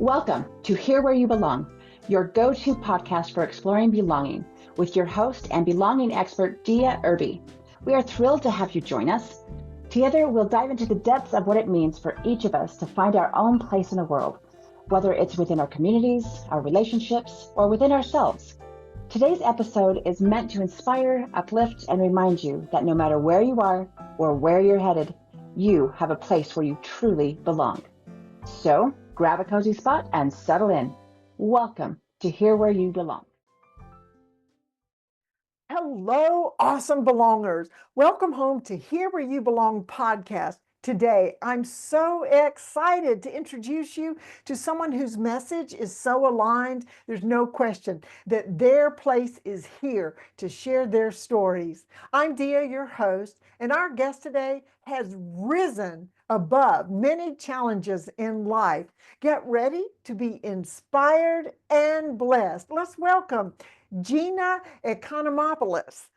Welcome to Here Where You Belong, your go-to podcast for exploring belonging with your host and belonging expert, Gina Economopoulos. We are thrilled to have you join us. Together, we'll dive into the depths of what it means for each of us to find our own place in the world, whether it's within our communities, our relationships, or within ourselves. Today's episode is meant to inspire, uplift, and remind you that no matter where you are or where you're headed, you have a place where you truly belong. So, grab a cozy spot and settle in. Welcome to Here Where You Belong. Hello, awesome belongers. Welcome home to Here Where You Belong podcast. Today, I'm so excited to introduce you to someone whose message is so aligned. There's no question that their place is here to share their stories. I'm Dia, your host, and our guest today has risen above many challenges in life. Get ready to be inspired and blessed. Let's welcome Gina Economopoulos.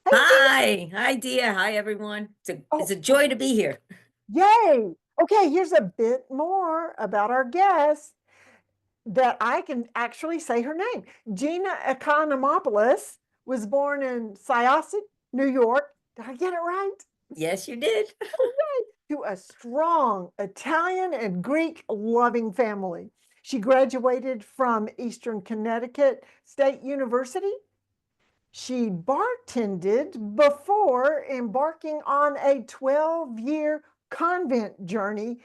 Hey, hi, Dia. Hi, everyone. It's a joy to be here. Yay! Okay, here's a bit more about our guest that I can actually say her name. Gina Economopoulos was born in Syosset, New York. Did I get it right? Yes, you did. To a strong Italian and Greek loving family. She graduated from Eastern Connecticut State University. She bartended before embarking on a 12-year convent journey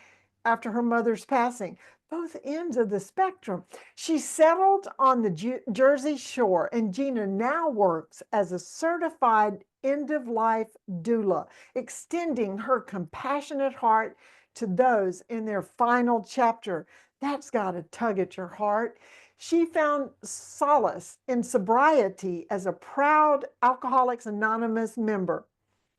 after her mother's passing. Both ends of the spectrum. She settled on the Jersey Shore, and Gina now works as a certified end-of-life doula, extending her compassionate heart to those in their final chapter. That's got to tug at your heart. She found solace in sobriety as a proud Alcoholics Anonymous member.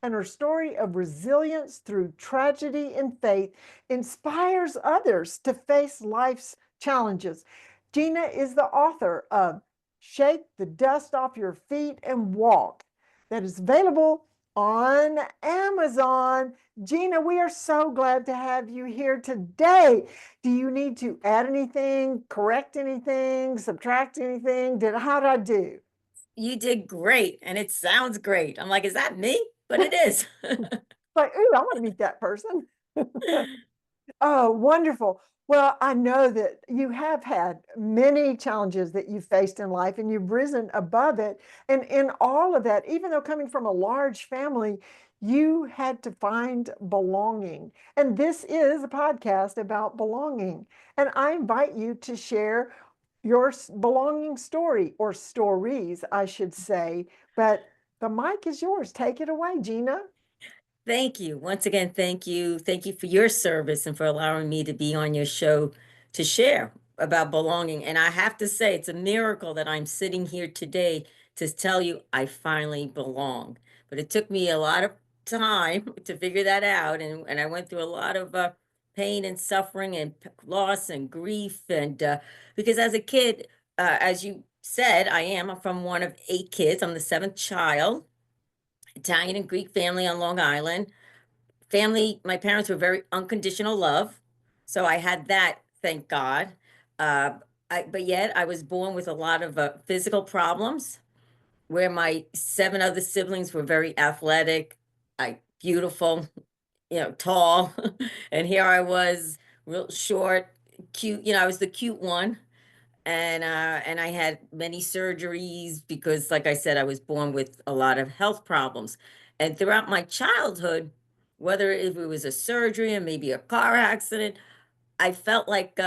And her story of resilience through tragedy and faith inspires others to face life's challenges. Gina is the author of Shake the Dust Off Your Feet and Walk, that is available on Amazon. Gina, we are so glad to have you here today. Do you need to add anything, correct anything, subtract anything? How did I do? You did great, and it sounds great. I'm like, is that me? But it is. Like, ooh, I want to meet that person. Oh, wonderful. Well, I know that you have had many challenges that you've faced in life, and you've risen above it. And in all of that, even though coming from a large family, you had to find belonging. And this is a podcast about belonging. And I invite you to share your belonging story, or stories, I should say. But the mic is yours. Take it away, Gina. Thank you. Once again, thank you. Thank you for your service and for allowing me to be on your show to share about belonging. And I have to say, it's a miracle that I'm sitting here today to tell you I finally belong. But it took me a lot of time to figure that out. And I went through a lot of pain and suffering and loss and grief. And because as a kid, as you said, I'm from one of 8 kids. I'm the 7th child. Italian and Greek family on Long Island. My parents were very unconditional love. So I had that, thank God. But yet I was born with a lot of physical problems, where my 7 other siblings were very athletic, beautiful, tall. And here I was, real short, cute. I was the cute one. And I had many surgeries because, like I said, I was born with a lot of health problems. And throughout my childhood, whether if it was a surgery or maybe a car accident, I felt like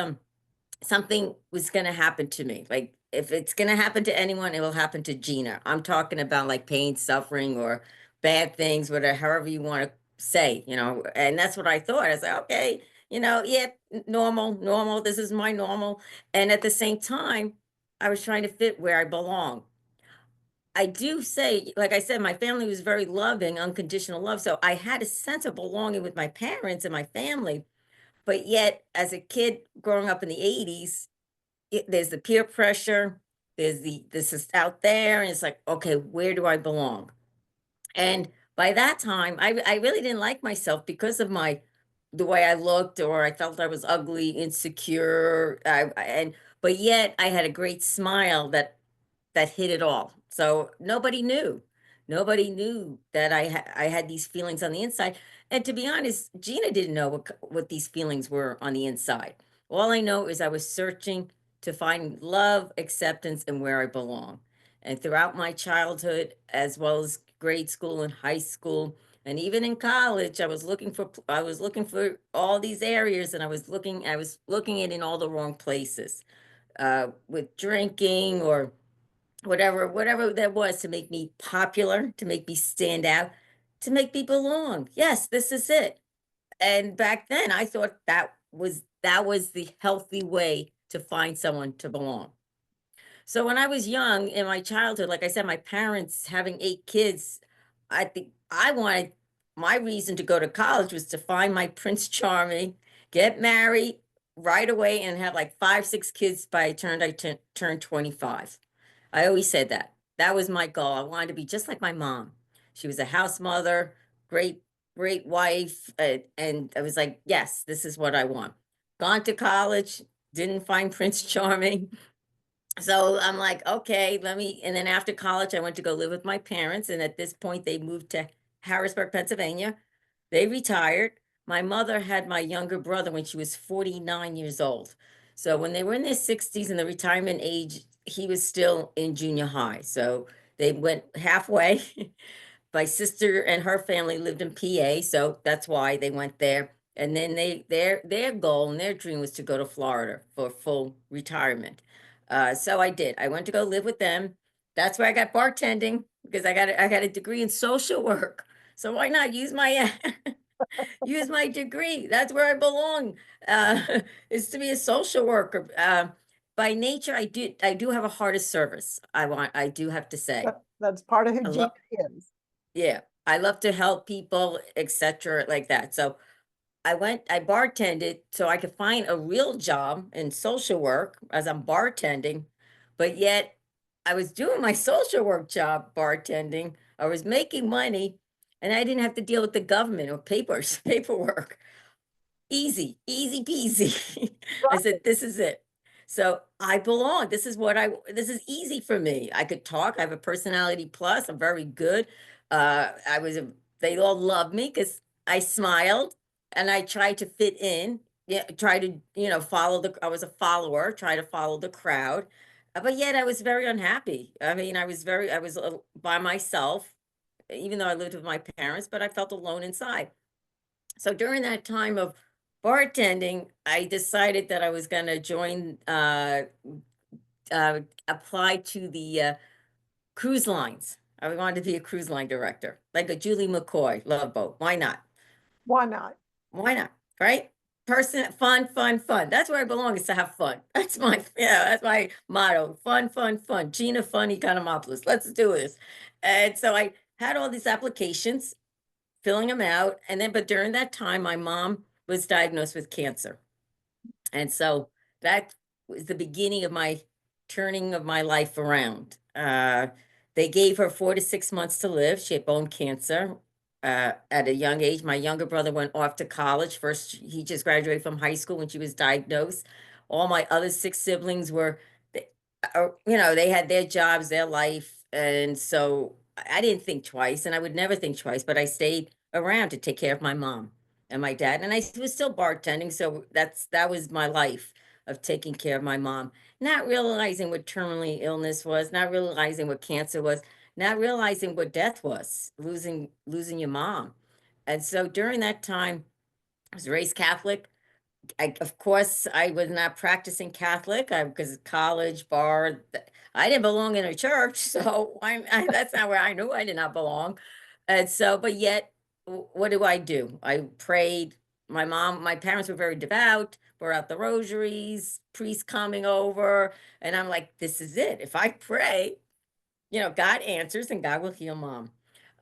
something was going to happen to me. Like, if it's going to happen to anyone, it will happen to Gina. I'm talking about like pain, suffering, or bad things, whatever, however you want to say, and that's what I thought. I was like, okay, yeah, normal. This is my normal. And at the same time, I was trying to fit where I belong. I do say, like I said, my family was very loving, unconditional love. So I had a sense of belonging with my parents and my family. But yet, as a kid growing up in the 80s, there's the peer pressure, this is out there, and it's like, okay, where do I belong? And by that time, I really didn't like myself because of my the way I looked, or I felt I was ugly, insecure, but yet I had a great smile that hid it all. So nobody knew. Nobody knew that I had these feelings on the inside. And to be honest, Gina didn't know what these feelings were on the inside. All I know is I was searching to find love, acceptance, and where I belong. And throughout my childhood, as well as grade school and high school, and even in college, I was looking for all these areas, and I was looking it in all the wrong places, with drinking or whatever that was, to make me popular, to make me stand out, to make me belong. Yes, this is it. And back then I thought that was the healthy way to find someone to belong. So when I was young in my childhood, like I said, my parents having 8 kids, I think I wanted, my reason to go to college was to find my Prince Charming, get married right away, and have like 5, 6 kids by the time I turned 25. I always said that. That was my goal. I wanted to be just like my mom. She was a house mother, great, great wife. And I was like, yes, this is what I want. Gone to college, didn't find Prince Charming. So I'm like, okay, and then after college, I went to go live with my parents. And at this point, they moved to Harrisburg, Pennsylvania. They retired. My mother had my younger brother when she was 49 years old. So when they were in their 60s and the retirement age, he was still in junior high. So they went halfway. My sister and her family lived in PA, so that's why they went there. And then their goal and their dream was to go to Florida for full retirement. So I did. I went to go live with them. That's where I got bartending, because I got a degree in social work. So why not use my use my degree? That's where I belong. Is to be a social worker. By nature, I do have a heart of service. I do have to say. That's part of who I Gina love, is. yeah, I love to help people, etc., like that. So I bartended so I could find a real job in social work as I'm bartending, but yet I was doing my social work job bartending. I was making money, and I didn't have to deal with the government or paperwork. Easy, easy peasy. I said, this is it. So I belong. This is easy for me. I could talk. I have a personality plus. I'm very good. They all love me because I smiled and I tried to fit in. Yeah, try to, I was a follower, try to follow the crowd. But yet I was very unhappy. I mean, I was by myself, even though I lived with my parents, but I felt alone inside. So during that time of bartending, I decided that I was going to apply to the cruise lines. I wanted to be a cruise line director, like a Julie McCoy Love Boat. Why not? Why not? Why not? Right? Fun, fun, fun. That's where I belong, is to have fun. That's my motto. Fun, fun, fun. Gina Economopoulos. Let's do this. And so I had all these applications, filling them out. But during that time, my mom was diagnosed with cancer. And so that was the beginning of my turning of my life around. They gave her 4 to 6 months to live. She had bone cancer at a young age. My younger brother went off to college. First, he just graduated from high school when she was diagnosed. All my other 6 siblings they had their jobs, their life. And so I didn't think twice, and I would never think twice, but I stayed around to take care of my mom and my dad. And I was still bartending, so that was my life, of taking care of my mom, not realizing what terminally illness was, not realizing what cancer was, not realizing what death was, losing your mom. And so during that time, I was raised Catholic. Of course, I was not practicing Catholic because college, bar, I didn't belong in a church. So that's not where I knew I did not belong. And so, but yet, what do? I prayed. My parents were very devout, brought out the rosaries, priests coming over. And I'm like, this is it. If I pray, God answers and God will heal mom.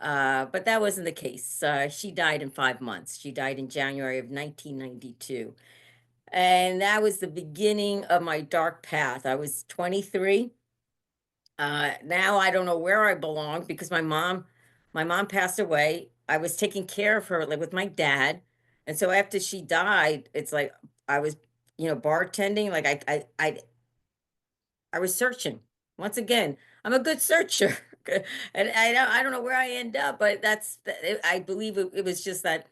But that wasn't the case. She died in 5 months. She died in January of 1992. And that was the beginning of my dark path. I was 23. Now I don't know where I belong, because my mom passed away. I was taking care of her, like, with my dad. And so after she died, it's like I was, bartending, like I was searching. Once again, I'm a good searcher. And I don't know where I end up, but I believe it was just that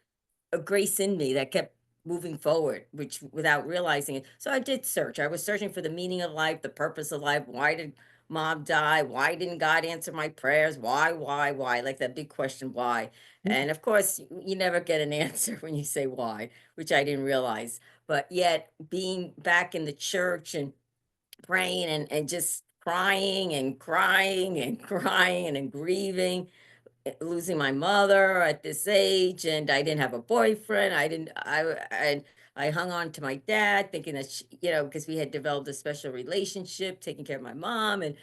a grace in me that kept moving forward, which without realizing it. So I did search. I was searching for the meaning of life, the purpose of life. Why did mom die? Why didn't God answer my prayers? Why? Like that big question, why? And of course, you never get an answer when you say why, which I didn't realize. But yet being back in the church and praying and just crying and crying and crying and grieving, losing my mother at this age, and I didn't have a boyfriend. I hung on to my dad, thinking that because we had developed a special relationship, taking care of my mom, and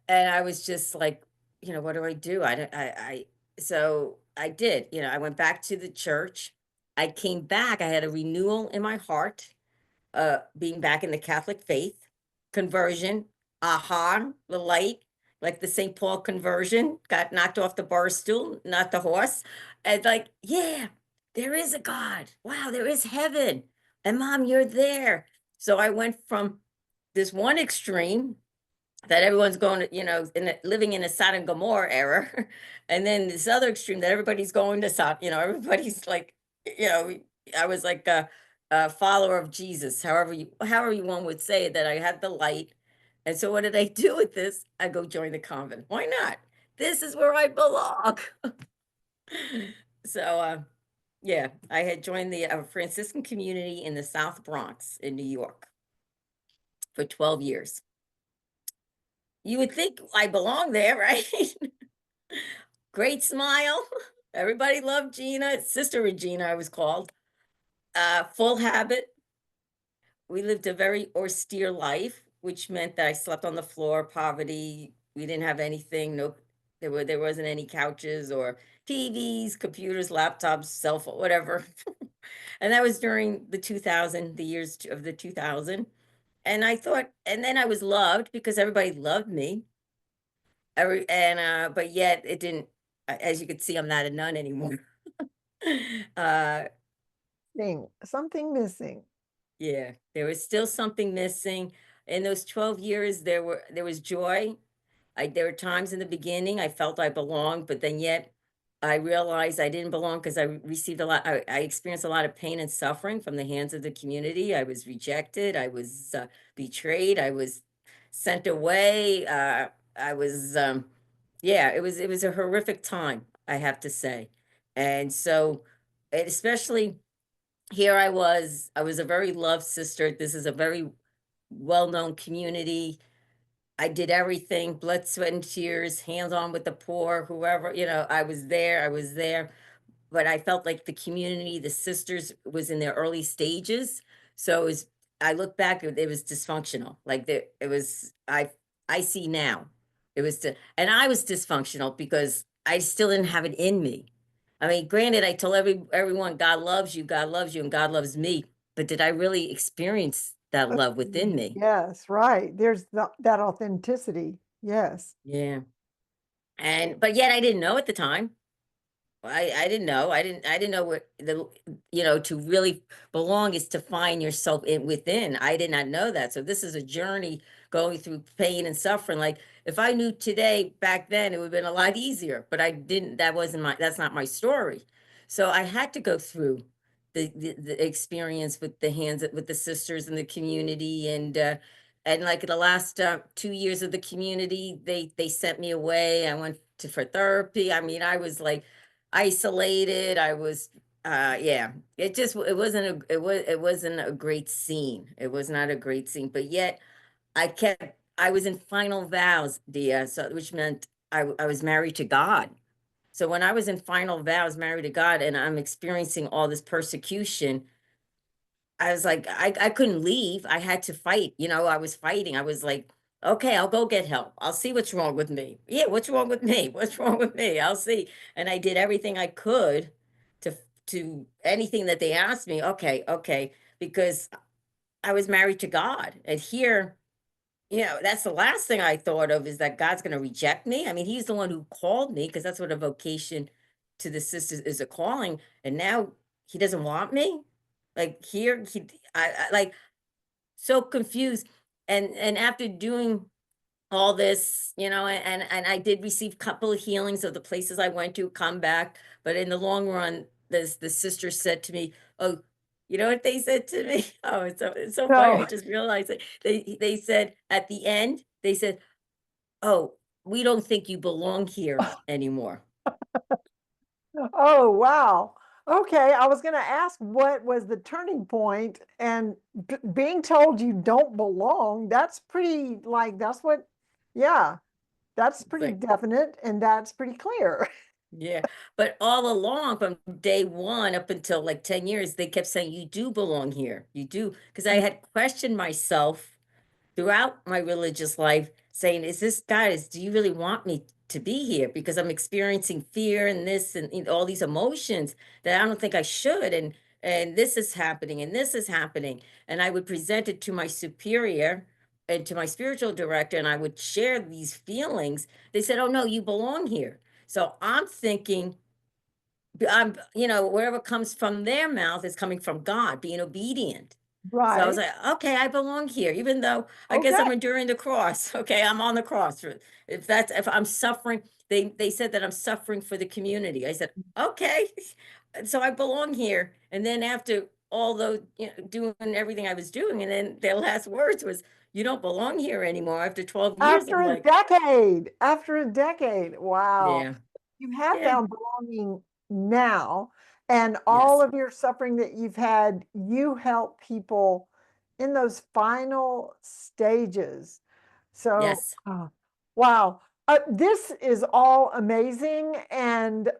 I was just like, what do I do? I don't. So I did. I went back to the church. I came back. I had a renewal in my heart, being back in the Catholic faith, conversion, aha, the light, like the St. Paul conversion, got knocked off the bar stool, not the horse. And like, yeah, there is a God. Wow, there is heaven. And mom, you're there. So I went from this one extreme that everyone's going to, living in a Sodom and Gomorrah era. And then this other extreme that everybody's going to Sodom, everybody's like, I was like a follower of Jesus, however you one would say it, that I had the light. And so what did I do with this? I go join the convent. Why not? This is where I belong. So, yeah, I had joined the Franciscan community in the South Bronx in New York for 12 years. You would think I belong there, right? Great smile. Everybody loved Gina. Sister Regina, I was called. Full habit. We lived a very austere life, which meant that I slept on the floor, poverty. We didn't have anything. No, there wasn't any couches or TVs, computers, laptops, cell phone, whatever. And that was during the years of the 2000. And I thought, and then I was loved because everybody loved me. But yet it didn't, as you can see, I'm not a nun anymore. uh Something missing. yeah, there was still something missing. In those 12 years, there was joy. There were times in the beginning I felt I belonged, but then yet I realized I didn't belong because I received I experienced a lot of pain and suffering from the hands of the community. I was rejected. I was betrayed. I was sent away. I was, yeah, it was a horrific time, I have to say. And so, especially here I was a very loved sister. This is a very well-known community. I did everything, blood, sweat, and tears, hands on with the poor, whoever, I was there. But I felt like the community, the sisters was in their early stages. So I look back, it was dysfunctional. Like I see now. And I was dysfunctional because I still didn't have it in me. I mean, granted, I told everyone God loves you, and God loves me. But did I really experience that love within me? Yes, right. There's that authenticity. Yes. Yeah. But yet I didn't know at the time. I didn't know. I didn't know what to really belong is to find yourself within. I did not know that. So this is a journey going through pain and suffering. Like if I knew today back then, it would have been a lot easier, but I didn't, that's not my story. So I had to go through the experience with with the sisters in the community, and like the last 2 years of the community, they sent me away. I went for therapy. I mean, I was like isolated. I was yeah, it wasn't a great scene. It was not a great scene, but yet I was in final vows, Dia, so which meant I was married to God. So when I was in final vows, married to God, and I'm experiencing all this persecution, I was like, I couldn't leave. I had to fight. I was fighting. I was like, okay, I'll go get help. I'll see what's wrong with me. Yeah, what's wrong with me? What's wrong with me? I'll see. And I did everything I could to anything that they asked me. Okay, because I was married to God. And here, that's the last thing I thought of, is that God's going to reject me. I mean, he's the one who called me, because that's what a vocation to the sisters is, a calling. And now he doesn't want me? Like here, I like so confused. And after doing all this, and I did receive a couple of healings of the places I went to, come back. But in the long run, the sister said to me, "Oh, you know what they said to me? Oh, it's so funny. I No. just realized it. They said at the end, they said, "Oh, we don't think you belong here anymore." Oh, wow. Okay, I was going to ask what was the turning point, and being told you don't belong, that's pretty, like, yeah, that's pretty But definite, and that's pretty clear. yeah, but all along from day one up until like 10 years, they kept saying, "You do belong here. You do." Because I had questioned myself throughout my religious life, saying, "Is this, guys, do you really want me to be here? Because I'm experiencing fear and this and all these emotions that I don't think I should. And this is happening and this is happening." And I would present it to my superior and to my spiritual director, and I would share these feelings. They said, "Oh no, you belong here." So I'm thinking, wherever comes from their mouth is coming from God, being obedient. So I was Right. like, okay, I belong here, even though I guess Okay. I'm enduring the cross. Okay, I'm on the cross. If I'm suffering, they said that I'm suffering for the community. I said, okay, so I belong here. And then after all those, doing everything I was doing, and then their last words was, "You don't belong here anymore." After 12 years, After I'm a like, decade, after a decade. Wow. yeah, You have yeah, found belonging now, and all yes, of your suffering that you've had, you help people in those final stages. So, yes. wow. This is all amazing, and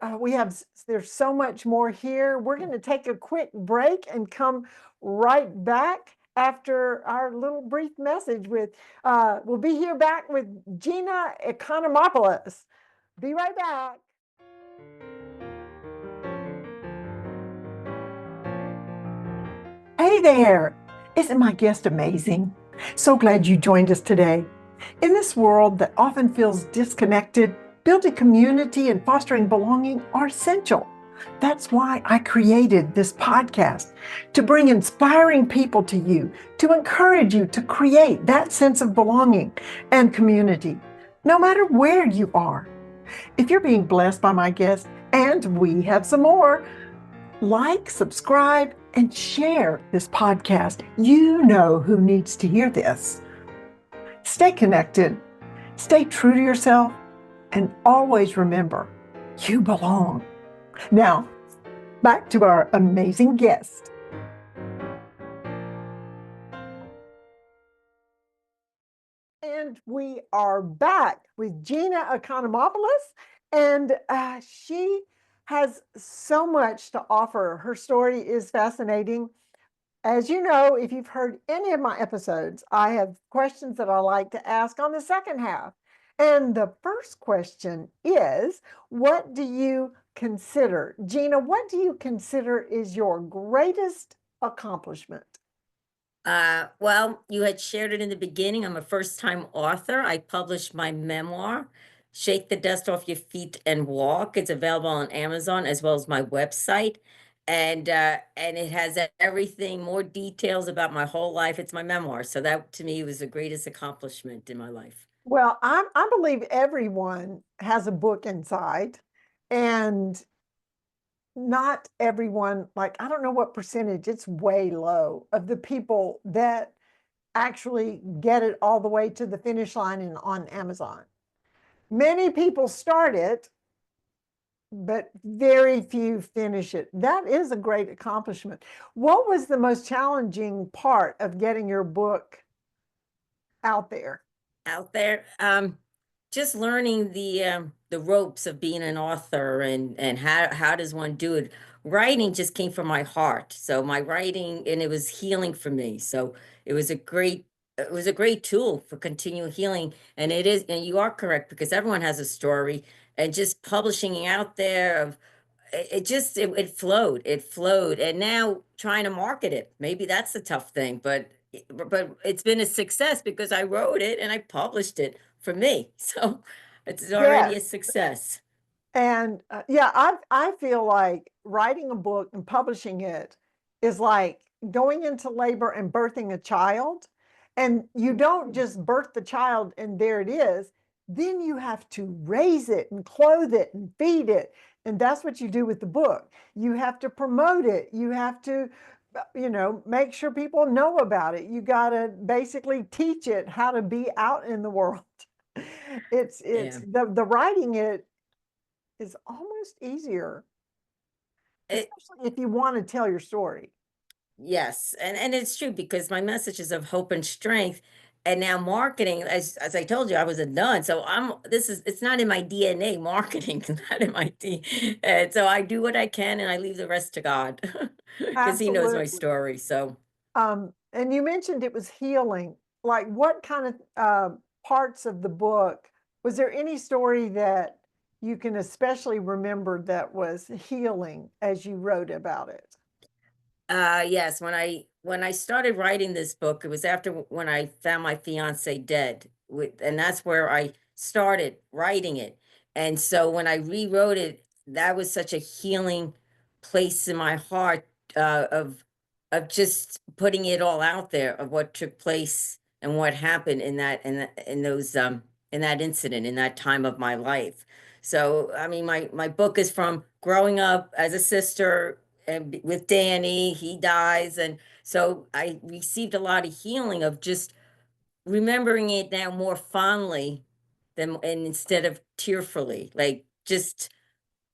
there's so much more here. We're going to take a quick break and come right back after our little brief message we'll be here back with Gina Economopoulos. Be right back. Hey there! Isn't my guest amazing? So glad you joined us today. In this world that often feels disconnected, building community and fostering belonging are essential. That's why I created this podcast, to bring inspiring people to you, to encourage you to create that sense of belonging and community, no matter where you are. If you're being blessed by my guest, and we have some more, like, subscribe, and share this podcast. You know who needs to hear this. Stay connected, stay true to yourself, and always remember, you belong. Now, back to our amazing guest. And we are back with Gina Economopoulos, and she has so much to offer. Her story is fascinating. As you know, if you've heard any of my episodes, I have questions that I like to ask on the second half. And the first question is, what do you consider, Gina, what do you consider is your greatest accomplishment? Well, you had shared it in the beginning. I'm a first-time author. I published my memoir, Shake the Dust Off Your Feet and Walk. It's available on Amazon as well as my website. And it has everything, more details about my whole life. It's my memoir. So that to me was the greatest accomplishment in my life. Well, I believe everyone has a book inside, and not everyone, like, I don't know what percentage, it's way low, of the people that actually get it all the way to the finish line and on Amazon. Many people start it, but very few finish it. That is a great accomplishment. What was the most challenging part of getting your book out there? Out there. Just learning the ropes of being an author, and how does one do it. Writing just came from my heart. So my writing, and it was healing for me. So it was a great tool for continual healing. And it is, and you are correct, because everyone has a story, and just publishing it out there of it flowed, and now trying to market it, maybe that's the tough thing, but it's been a success because I wrote it and I published it for me. So it's already a Yes. success. And yeah, I feel like writing a book and publishing it is like going into labor and birthing a child. And you don't just birth the child and there it is. Then you have to raise it and clothe it and feed it. And that's what you do with the book. You have to promote it. You have to, make sure people know about it. You got to basically teach it how to be out in the world. It's Yeah. the writing it is almost easier, It, especially if you want to tell your story. yes, and it's true because my message is of hope and strength. And now marketing, as I told you, I was a nun. So it's not in my DNA, marketing, it's not in my D. And so I do what I can and I leave the rest to God because he knows my Absolutely. story. So And you mentioned it was healing. Like what kind of parts of the book, was there any story that you can especially remember that was healing as you wrote about it? yes, when I started writing this book, it was after when I found my fiance dead, and that's where I started writing it. And so when I rewrote it, that was such a healing place in my heart, of just putting it all out there of what took place and what happened in those in that incident in that time of my life. So I mean, my book is from growing up as a sister and with Danny, he dies. And so I received a lot of healing of just remembering it now more fondly and instead of tearfully, like just,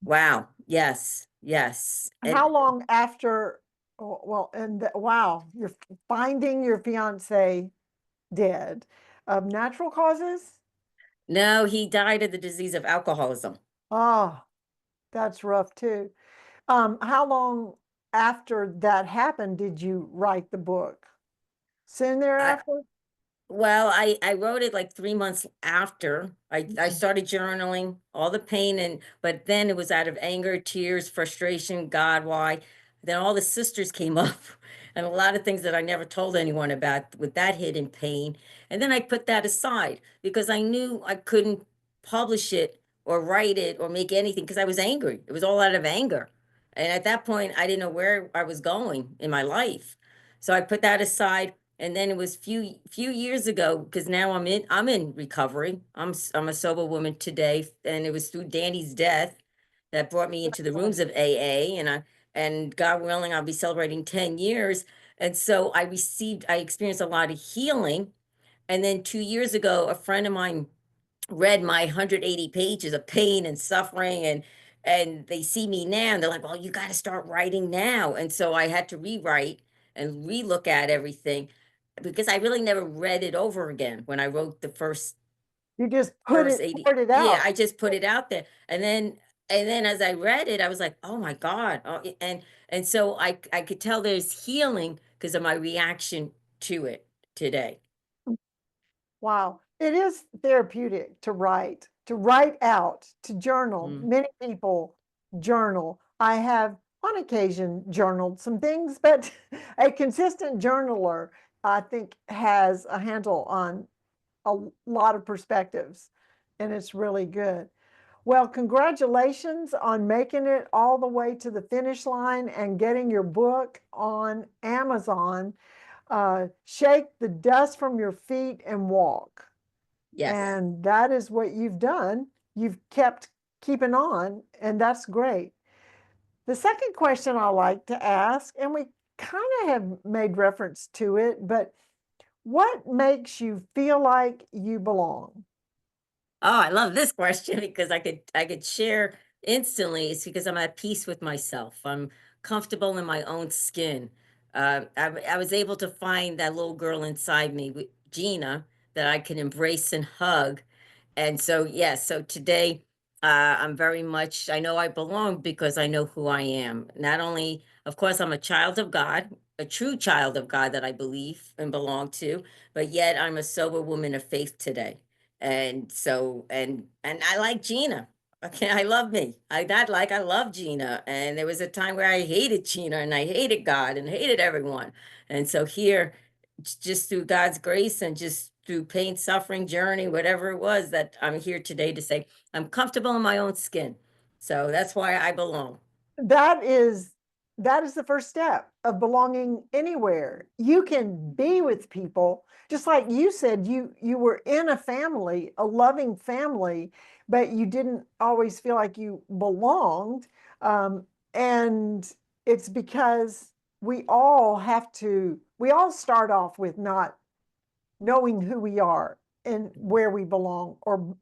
wow, yes, yes. And How long after, oh, well, and wow, you're finding your fiance dead of natural causes? no, he died of the disease of alcoholism. Oh, that's rough too. How long after that happened did you write the book? Soon I, thereafter? Well, I wrote it like 3 months after I started journaling all the pain, but then it was out of anger, tears, frustration, God, why? Then all the sisters came up and a lot of things that I never told anyone about with that hidden pain. And then I put that aside because I knew I couldn't publish it or write it or make anything because I was angry. It was all out of anger. And at that point, I didn't know where I was going in my life. So I put that aside. And then it was few years ago because now I'm in recovery. I'm a sober woman today, and it was through Danny's death that brought me into the rooms of AA, and God willing, I'll be celebrating 10 years. And so I experienced a lot of healing. And then 2 years ago, a friend of mine read my 180 pages of pain and suffering, and they see me now and they're like, well, you got to start writing now. And so I had to rewrite and relook at everything because I really never read it over again when I wrote the first You just first 80. poured it Yeah, out. I just put it out there. And then as I read it, I was like, oh my God. Oh, and so I could tell there's healing because of my reaction to it today. Wow. It is therapeutic to write out, to journal. Mm. Many people journal. I have on occasion journaled some things, but a consistent journaler, I think, has a handle on a lot of perspectives, and it's really good. Well, congratulations on making it all the way to the finish line and getting your book on Amazon. Shake the dust from your feet and walk. Yes. And that is what you've done. You've kept keeping on, and that's great. The second question I like to ask, and we kind of have made reference to it, but what makes you feel like you belong? Oh, I love this question because I could share instantly. It's because I'm at peace with myself. I'm comfortable in my own skin. I was able to find that little girl inside me, Gina, that I can embrace and hug. And so, yes, so today, I'm very much, I know I belong because I know who I am. Not only, of course, I'm a child of God, a true child of God that I believe and belong to, but yet I'm a sober woman of faith today. And so, and I like Gina. Okay, I love me. I love Gina. And there was a time where I hated Gina and I hated God and hated everyone. And so here, just through God's grace and just through pain, suffering, journey, whatever it was, that I'm here today to say I'm comfortable in my own skin. So that's why I belong. that is the first step of belonging anywhere. You can be with people, just like you said, you were in a family, a loving family, but you didn't always feel like you belonged. And it's because we all start off with not knowing who we are and where we belong, or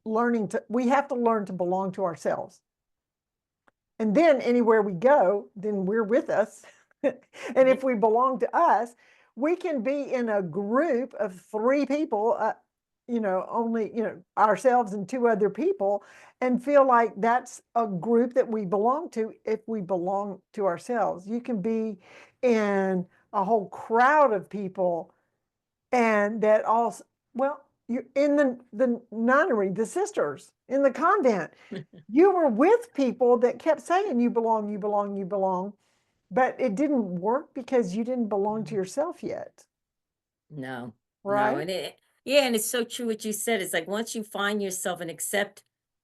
we have to learn to belong to ourselves. And then anywhere we go, then we're with us. And if we belong to us, we can be in a group of 3 people, only, ourselves and 2 other people, and feel like that's a group that we belong to if we belong to ourselves. You can be in a whole crowd of people, and that also, well, you're in the nunnery, the sisters in the convent. You were with people that kept saying you belong, you belong, you belong, but it didn't work because you didn't belong to yourself yet, No, no. right? And it's so true what you said. It's like once you find yourself and accept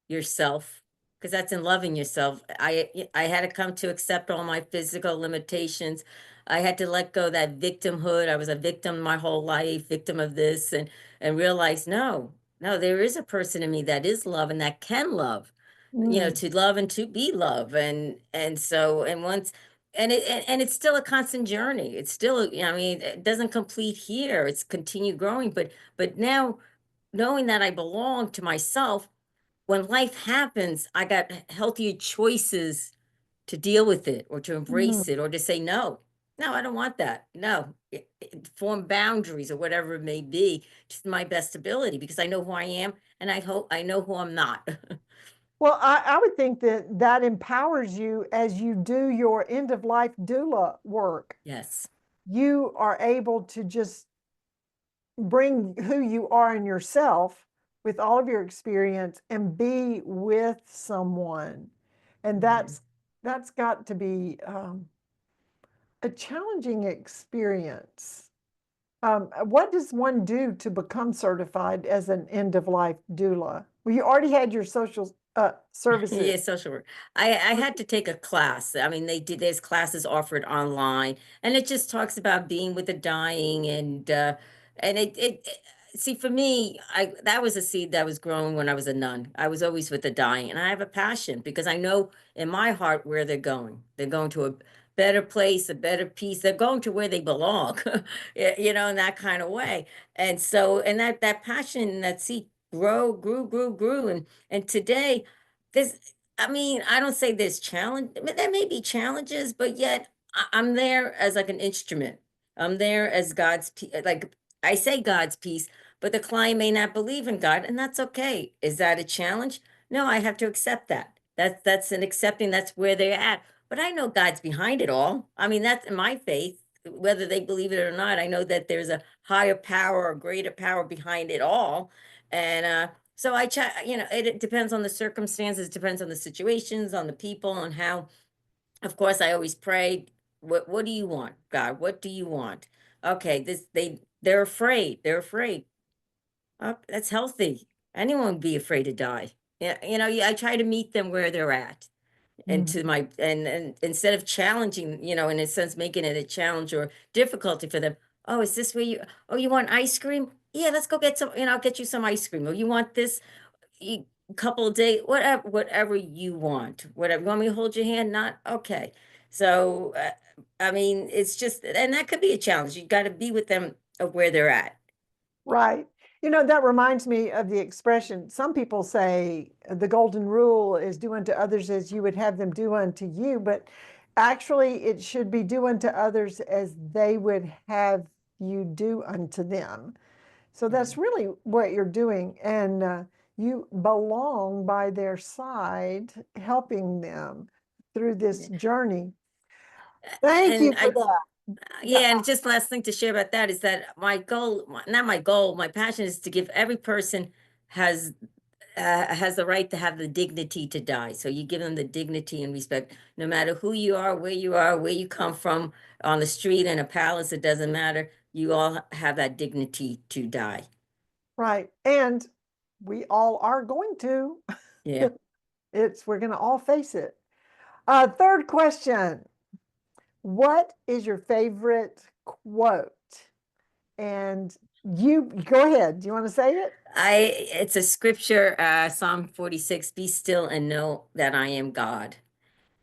yourself, because that's in loving yourself. I had to come to accept all my physical limitations. I had to let go of that victimhood. I was a victim my whole life, victim of this, and realize no, there is a person in me that is love and that can love, Mm, to love and to be love. And so, and once, and it's still a constant journey. It's still, I mean, it doesn't complete here. It's continue growing, but now knowing that I belong to myself, when life happens, I got healthier choices to deal with it or to mm. embrace it or to say no. No, I don't want that. No, form boundaries or whatever it may be to my best ability, because I know who I am and I hope I know who I'm not. Well, I would think that that empowers you as you do your end of life doula work. Yes. You are able to just bring who you are in yourself with all of your experience and be with someone. And Mhm. that's got to be a challenging experience. What does one do to become certified as an end of life doula? Well, you already had your social services. Yeah, social work. I had to take a class. I mean, there's classes offered online, and it just talks about being with the dying, and see, for me, that was a seed that was growing when I was a nun. I was always with the dying, and I have a passion because I know in my heart where they're going. They're going to a better place, a better peace. They're going to where they belong, in that kind of way. And so, and that passion and that seed grew, and today there's, I mean, I don't say there's challenge. I mean, there may be challenges, but yet I'm there as like an instrument. I'm there as God's, like I say God's peace, but the client may not believe in God, and that's okay. Is that a challenge? No, I have to accept that. That's an accepting. That's where they're at. But I know God's behind it all. I mean, that's in my faith. Whether they believe it or not, I know that there's a higher power or greater power behind it all, and so I try, it depends on the circumstances, depends on the situations, on the people, on how. Of course, I always pray. What do you want, God? What do you want? Okay, they're afraid. They're afraid. Oh, that's healthy. Anyone would be afraid to die. Yeah, I try to meet them where they're at, and to Mhm. my and instead of challenging, in a sense, making it a challenge or difficulty for them. Oh, is this where you? Oh, you want ice cream? Yeah, let's go get some. I'll get you some ice cream. Oh, you want this? Couple of days, whatever you want, whatever you want me to hold your hand, not okay. So I mean, it's just, and that could be a challenge. You got to be with them of where they're at. Right. That reminds me of the expression. Some people say the golden rule is do unto others as you would have them do unto you, but actually it should be do unto others as they would have you do unto them. So Yeah. that's really what you're doing. And you belong by their side, helping them through this journey. Thank you And for that. yeah, and just last thing to share about that is that my goal, not my goal, my passion is to give every person has has the right to have the dignity to die. So you give them the dignity and respect, no matter who you are, where you come from, on the street, in a palace, it doesn't matter. You all have that dignity to die. Right. And we all are going to. Yeah. We're going to all face it. Third question. What is your favorite quote? And you go ahead. Do you want to say it? It's a scripture, Psalm 46, be still and know that I am God.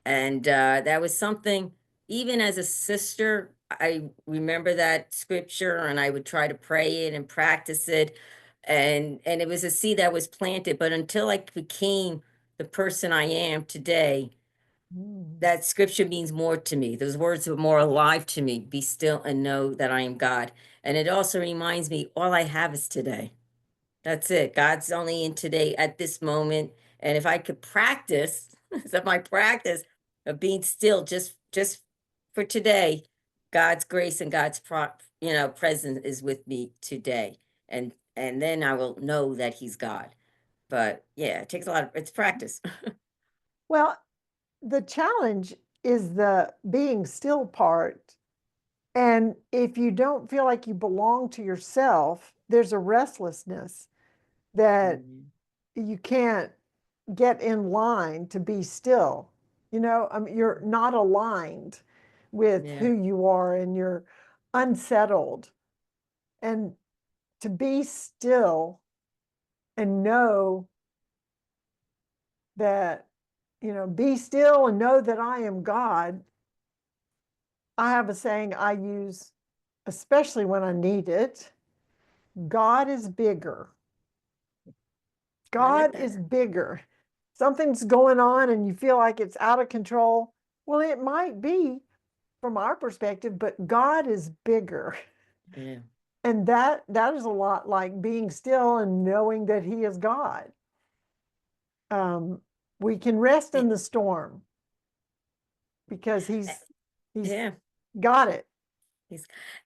And that was something, even as a sister, I remember that scripture and I would try to pray it and practice it. And it was a seed that was planted. But until I became the person I am today, that scripture means more to me. Those words are more alive to me. Be still and know that I am God. And it also reminds me, all I have is today. That's it. God's only in today at this moment. And if I could practice, so my practice of being still just for today, God's grace and God's presence is with me today. And then I will know that he's God. But yeah, it takes a lot of it's practice. Well, the challenge is the being still part. And if you don't feel like you belong to yourself, there's a restlessness that you can't get in line to be still. You're not aligned with Yeah. who you are and you're unsettled. And to be still and know that, be still and know that I am God. I have a saying I use, especially when I need it. God is bigger. I like God that. is bigger. Something's going on and you feel like it's out of control. Well, it might be from our perspective, but God is bigger. Yeah. And that is a lot like being still and knowing that he is God. We can rest in the storm because he's Yeah. got it.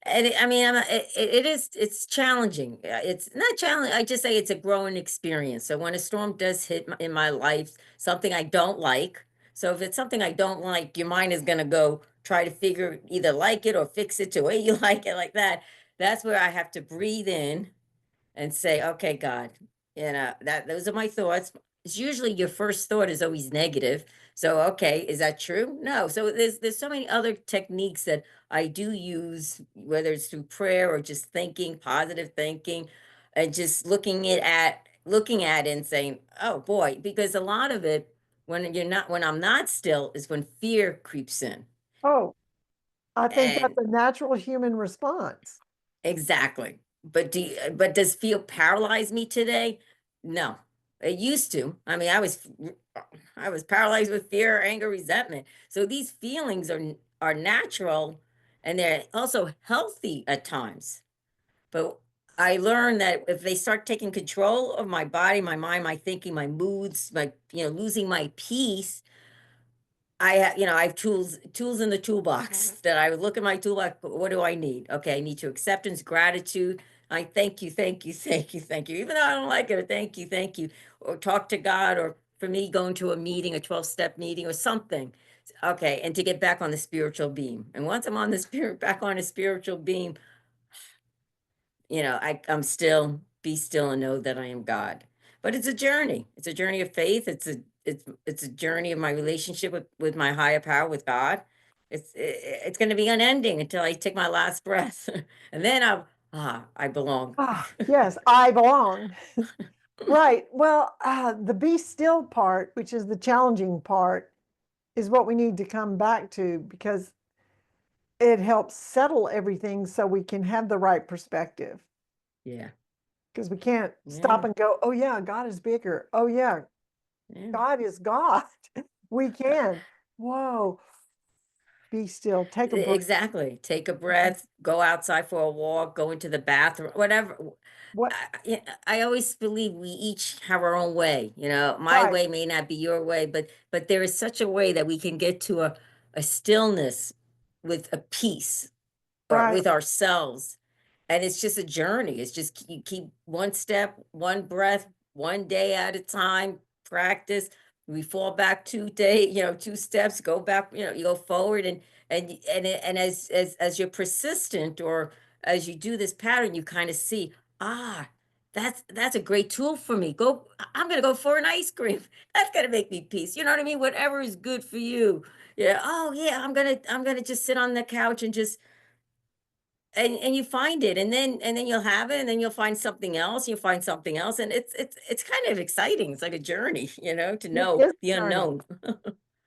I mean, it's challenging. It's not challenging. I just say it's a growing experience. So when a storm does hit in my life, something I don't like. So if it's something I don't like, your mind is going to go try to figure either like it or fix it to way you like it like that. That's where I have to breathe in and say, okay, God, that those are my thoughts. It's usually your first thought is always negative. So, okay, is that true? No. So there's so many other techniques that I do use, whether it's through prayer or just thinking, positive thinking, and just looking at it and saying, oh boy, because a lot of it when I'm not still is when fear creeps in. Oh, I think And that's a natural human response. exactly. But does fear paralyze me today? No. It used to. I mean, I was paralyzed with fear, anger, resentment. So these feelings are natural and they're also healthy at times. But I learned that if they start taking control of my body, my mind, my thinking, my moods, my losing my peace, I have tools in the toolbox that I would look at my toolbox. What do I need? Okay, I need your acceptance, gratitude. I thank you, thank you, thank you, thank you. Even though I don't like it, or thank you, or talk to God, or for me going to a meeting, a 12-step meeting, or something. Okay, and to get back on the spiritual beam. And once I'm on the back on a spiritual beam, I'm still be still and know that I am God. But it's a journey. It's a journey of faith. It's a journey of my relationship with my higher power, with God. It's going to be unending until I take my last breath, and then I belong. Yes, I belong. Right. Well, the be still part, which is the challenging part, is what we need to come back to because it helps settle everything so we can have the right perspective. Yeah. Because we can't stop Yeah. and go, oh, yeah, God is bigger. Oh, yeah, Yeah. God is God. We can. Whoa. Be still. Take a breath. Exactly. Take a breath, go outside for a walk, go into the bathroom, whatever. What? I always believe we each have our own way. My Right. way may not be your way, but there is such a way that we can get to a stillness with a peace or Right. with ourselves. And it's just a journey. It's just you keep one step, one breath, one day at a time, practice. We fall back 2 day, 2 steps, go back, you go forward and as you're persistent or as you do this pattern, you kind of see, that's a great tool for me. I'm gonna go for an ice cream. That's gonna make me peace. You know what I mean? Whatever is good for you. Yeah. Oh yeah, I'm gonna just sit on the couch and just and you find it, and then you'll have it, and then you'll find something else, you'll find something else, and it's kind of exciting. It's like a journey, to It know is the a journey. unknown.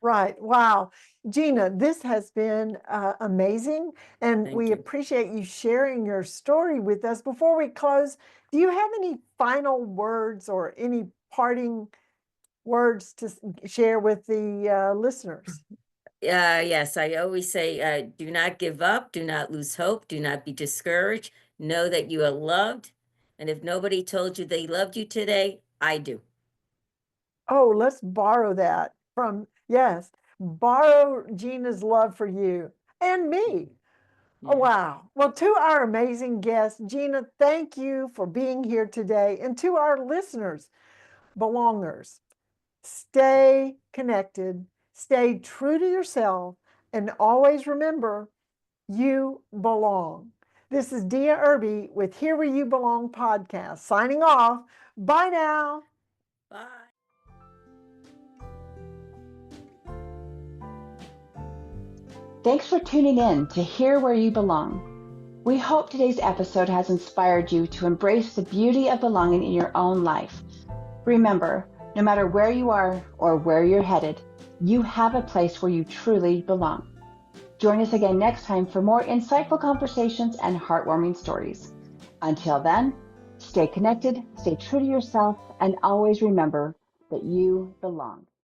Right. Wow. Gina, this has been amazing, and Thank we you. appreciate you sharing your story with us. Before we close, do you have any final words or any parting words to share with the listeners? Yes, I always say, do not give up, do not lose hope, do not be discouraged. Know that you are loved. And if nobody told you they loved you today, I do. Oh, let's borrow that from, yes, borrow Gina's love for you and me. Oh, Yeah. wow. Well, to our amazing guest, Gina, thank you for being here today. And to our listeners, belongers, stay connected, stay true to yourself, and always remember you belong. This is Dia Irby with Here Where You Belong podcast, signing off. Bye now. Bye. Thanks for tuning in to Hear Where You Belong. We hope today's episode has inspired you to embrace the beauty of belonging in your own life. Remember, no matter where you are or where you're headed, you have a place where you truly belong. Join us again next time for more insightful conversations and heartwarming stories. Until then, stay connected, stay true to yourself, and always remember that you belong.